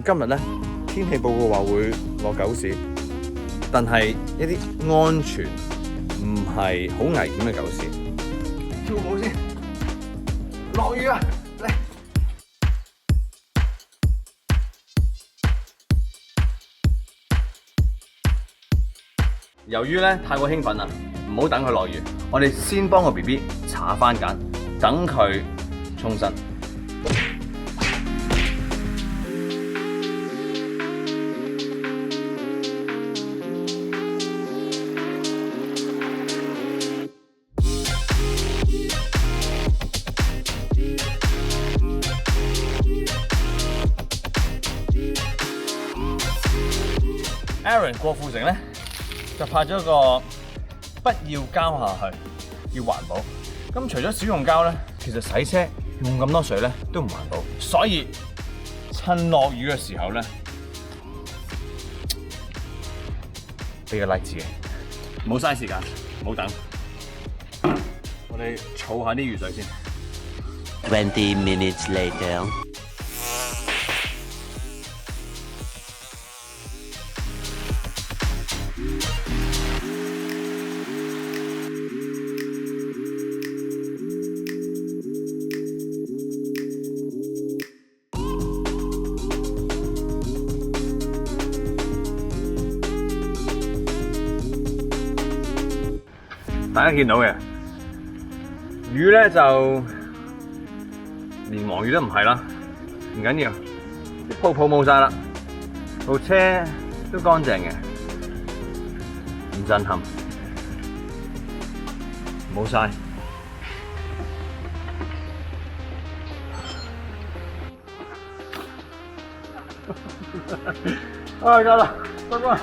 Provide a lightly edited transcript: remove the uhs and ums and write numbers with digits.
今日咧天氣報告話會落狗屎，但係一啲安全唔係好危險嘅狗屎。跳舞先，落雨啊！嚟！由於咧太過興奮啦，唔好等佢落雨，我哋先幫個 BB 搽番梘，等佢沖身。Aaron 郭富城咧就拍咗個不要膠下去，要環保。咁除咗少用膠咧，其實洗車用咁多水咧都唔環保。所以趁落雨嘅時候咧，俾個 like 自己，唔好嘥時間，唔好等。我哋儲下啲雨水先。20 minutes later. 大家見到嘅雨咧就連黃雨都唔係啦，唔緊要，啲泡泡冇晒啦，部車都乾淨嘅，唔震撼，冇晒。啊，夠啦，得啦。